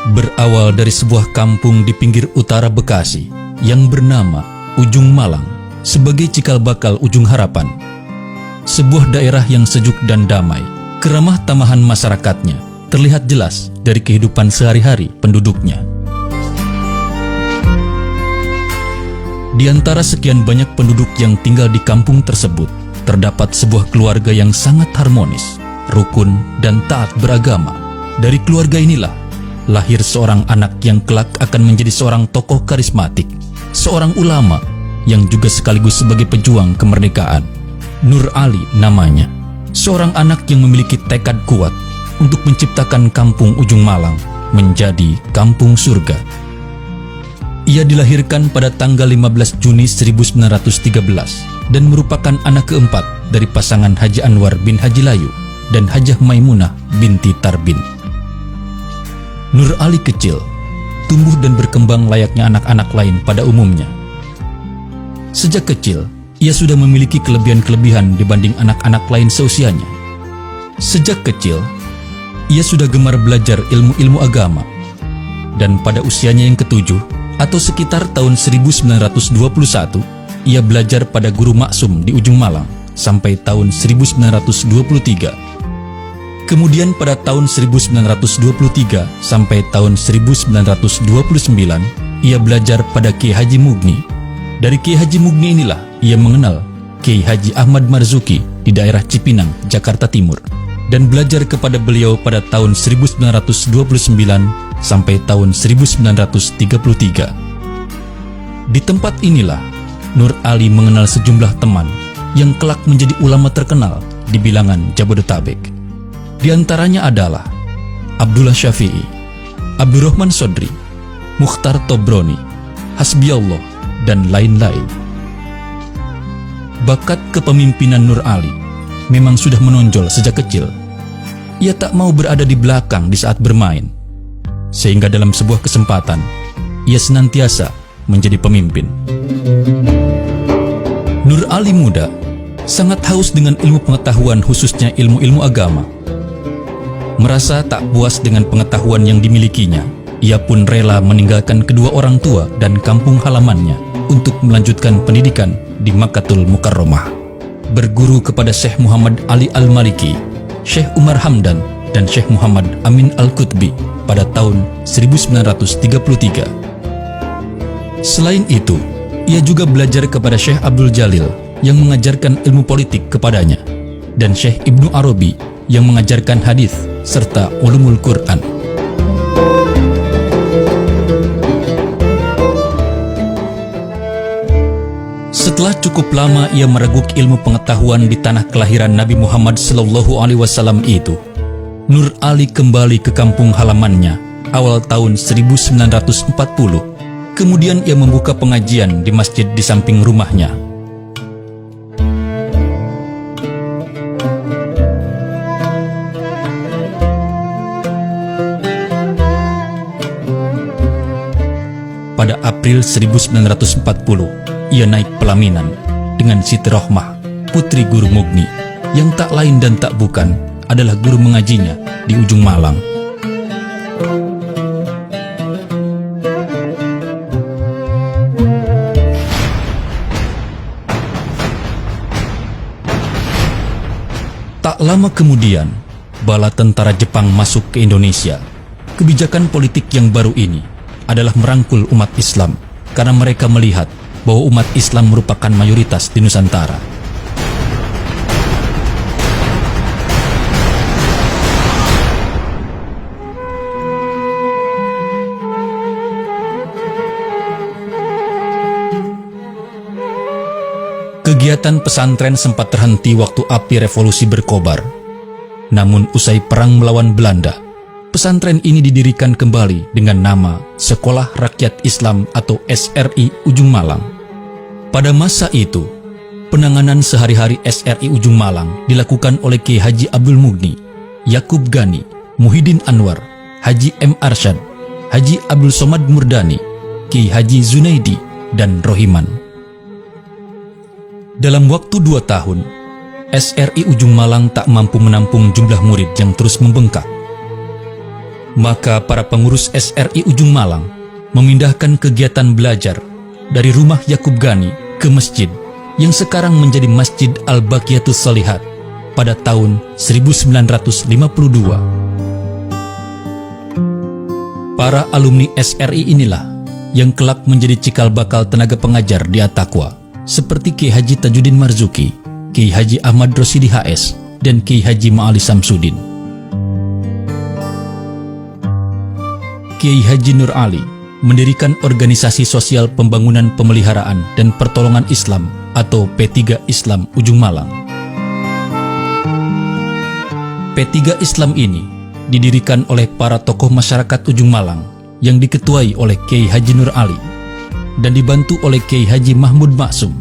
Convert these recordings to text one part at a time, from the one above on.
Berawal dari sebuah kampung di pinggir utara Bekasi yang bernama Ujung Malang sebagai cikal bakal Ujung Harapan. Sebuah daerah yang sejuk dan damai, keramah tamahan masyarakatnya terlihat jelas dari kehidupan sehari-hari penduduknya. Di antara sekian banyak penduduk yang tinggal di kampung tersebut, terdapat sebuah keluarga yang sangat harmonis, rukun, dan taat beragama. Dari keluarga inilah lahir seorang anak yang kelak akan menjadi seorang tokoh karismatik, seorang ulama yang juga sekaligus sebagai pejuang kemerdekaan. Nur Ali namanya, seorang anak yang memiliki tekad kuat untuk menciptakan kampung Ujung Malang menjadi kampung surga. Ia dilahirkan pada tanggal 15 Juni 1913 dan merupakan anak keempat dari pasangan Haji Anwar bin Haji Layu dan Hajah Maimunah binti Tarbin. Nur Ali kecil, tumbuh dan berkembang layaknya anak-anak lain pada umumnya. Sejak kecil, ia sudah memiliki kelebihan-kelebihan dibanding anak-anak lain seusianya. Sejak kecil, ia sudah gemar belajar ilmu-ilmu agama. Dan pada usianya yang ketujuh, atau sekitar tahun 1921, ia belajar pada guru maksum di Ujung Malang sampai tahun 1923. Kemudian pada tahun 1923 sampai tahun 1929, ia belajar pada Kiai Haji Mugni. Dari Kiai Haji Mugni inilah ia mengenal Kiai Haji Ahmad Marzuki di daerah Cipinang, Jakarta Timur, dan belajar kepada beliau pada tahun 1929 sampai tahun 1933. Di tempat inilah Nur Ali mengenal sejumlah teman yang kelak menjadi ulama terkenal di bilangan Jabodetabek. Di antaranya adalah Abdullah Syafi'i, Abdurrahman Sodri, Mukhtar Tobroni, Hasbiallah, dan lain-lain. Bakat kepemimpinan Nur Ali memang sudah menonjol sejak kecil. Ia tak mau berada di belakang di saat bermain, sehingga dalam sebuah kesempatan, ia senantiasa menjadi pemimpin. Nur Ali muda sangat haus dengan ilmu pengetahuan, khususnya ilmu-ilmu agama. Merasa tak puas dengan pengetahuan yang dimilikinya, ia pun rela meninggalkan kedua orang tua dan kampung halamannya untuk melanjutkan pendidikan di Makkatul Mukarramah. Berguru kepada Syekh Muhammad Ali Al-Maliki, Syekh Umar Hamdan, dan Syekh Muhammad Amin Al-Qutbi pada tahun 1933. Selain itu, ia juga belajar kepada Syekh Abdul Jalil yang mengajarkan ilmu politik kepadanya, dan Syekh Ibnu Arabi yang mengajarkan hadis serta ulumul Quran. Setelah cukup lama ia mereguk ilmu pengetahuan di tanah kelahiran Nabi Muhammad SAW itu, Nur Ali kembali ke kampung halamannya awal tahun 1940. Kemudian ia membuka pengajian di masjid di samping rumahnya. Pada April 1940, ia naik pelaminan dengan Siti Rohmah, putri Guru Mugni, yang tak lain dan tak bukan adalah guru mengajinya di Ujung Malang. Tak lama kemudian, bala tentara Jepang masuk ke Indonesia. Kebijakan politik yang baru ini adalah merangkul umat Islam karena mereka melihat bahwa umat Islam merupakan mayoritas di Nusantara. Kegiatan pesantren sempat terhenti waktu api revolusi berkobar. Namun usai perang melawan Belanda, pesantren ini didirikan kembali dengan nama Sekolah Rakyat Islam atau SRI Ujung Malang. Pada masa itu, penanganan sehari-hari SRI Ujung Malang dilakukan oleh Kiai Haji Abdul Mugni, Yakub Gani, Muhyiddin Anwar, Haji M. Arsyad, Haji Abdul Somad Murdani, Kiai Haji Zunaidi, dan Rohiman. Dalam waktu 2 tahun, SRI Ujung Malang tak mampu menampung jumlah murid yang terus membengkak. Maka para pengurus SRI Ujung Malang memindahkan kegiatan belajar dari rumah Yakub Gani ke masjid yang sekarang menjadi Masjid Al-Baqiyatus Shalihat pada tahun 1952. Para alumni SRI inilah yang kelak menjadi cikal bakal tenaga pengajar di At-Taqwa, seperti Kiai Haji Tajuddin Marzuki, Kiai Haji Ahmad Rosidi HS, dan Kiai Haji Ma'ali Samsudin. Kiai Haji Nur Ali mendirikan Organisasi Sosial Pembangunan Pemeliharaan dan Pertolongan Islam atau P3 Islam Ujung Malang. P3 Islam ini didirikan oleh para tokoh masyarakat Ujung Malang yang diketuai oleh Kiai Haji Nur Ali dan dibantu oleh Kiai Haji Mahmud Maksum,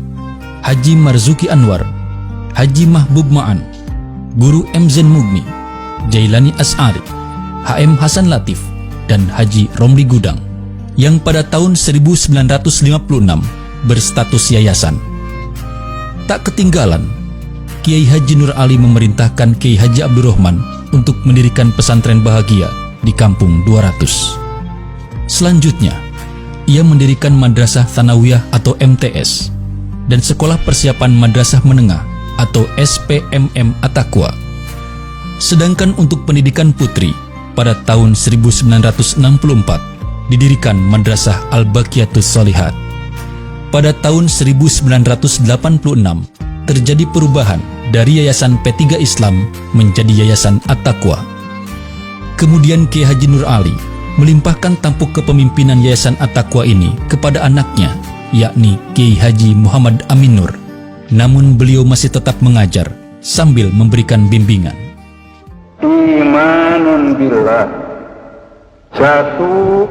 Haji Marzuki Anwar, Haji Mahbub Ma'an, Guru M. Zain Mugni, Jailani As'ari, HM Hasan Latif, dan Haji Romli Gudang, yang pada tahun 1956 berstatus yayasan. Tak ketinggalan, Kiai Haji Nur Ali memerintahkan Kiai Haji Abdurrahman untuk mendirikan pesantren Bahagia di Kampung 200. Selanjutnya, ia mendirikan Madrasah Tsanawiyah atau MTS dan Sekolah Persiapan Madrasah Menengah atau SPMM At-Taqwa. Sedangkan untuk pendidikan putri, pada tahun 1964 didirikan Madrasah Al-Baqiyatus Shalihat. Pada tahun 1986 terjadi perubahan dari Yayasan P3 Islam menjadi Yayasan At-Taqwa. Kemudian Kiai Haji Nur Ali melimpahkan tampuk kepemimpinan Yayasan At-Taqwa ini kepada anaknya, yakni Kiai Haji Muhammad Amin Nur. Namun beliau masih tetap mengajar sambil memberikan bimbingan. Imanun billah, satu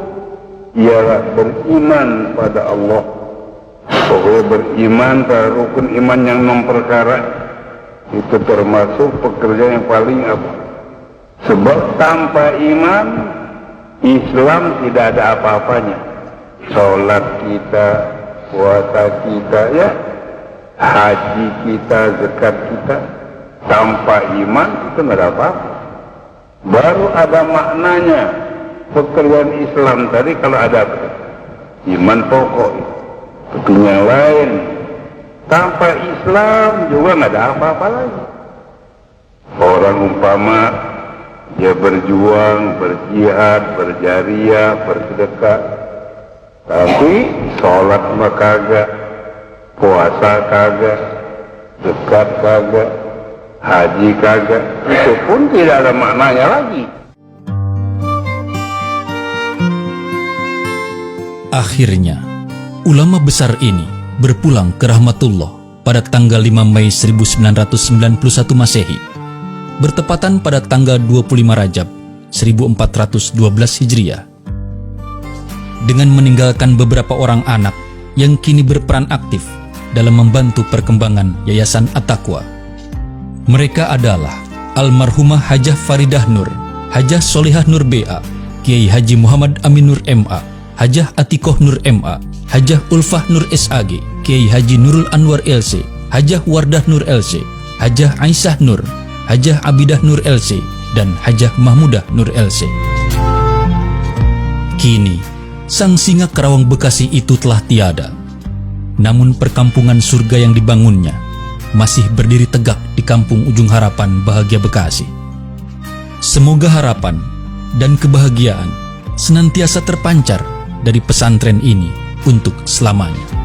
ialah beriman pada Allah. Pokoknya beriman pada rukun iman yang 6 perkara itu termasuk pekerjaan yang paling apa? Sebab tanpa iman Islam tidak ada apa-apanya. Salat kita, puasa kita, ya, haji kita, zakat kita, tanpa iman itu nggak ada apa-apa. Baru ada maknanya pekerjaan Islam tadi kalau ada iman pokok. Itu yang lain. Tanpa Islam juga nggak ada apa-apa lagi. Orang umpama dia berjuang, berjihad, berjariah, bersedekah, tapi sholat mah kagak, puasa kagak, zakat kagak, haji kagak, itu pun tidak ada maknanya lagi. Akhirnya, ulama besar ini berpulang ke rahmatullah pada tanggal 5 Mei 1991 Masehi, bertepatan pada tanggal 25 Rajab 1412 Hijriah. Dengan meninggalkan beberapa orang anak yang kini berperan aktif dalam membantu perkembangan Yayasan At-Taqwa. Mereka adalah almarhumah Hajah Faridah Nur, Hajah Solihah Nur BA, Kiai Haji Muhammad Amin Nur MA, Hajah Atikoh Nur MA, Hajah Ulfah Nur SAG, Kiai Haji Nurul Anwar LC, Hajah Wardah Nur LC, Hajah Aisyah Nur, Hajah Abidah Nur LC, dan Hajah Mahmudah Nur LC. Kini, sang singa Karawang Bekasi itu telah tiada. Namun perkampungan surga yang dibangunnya masih berdiri tegak di Kampung Ujung Harapan, Bahagia, Bekasi. Semoga harapan dan kebahagiaan senantiasa terpancar dari pesantren ini untuk selamanya.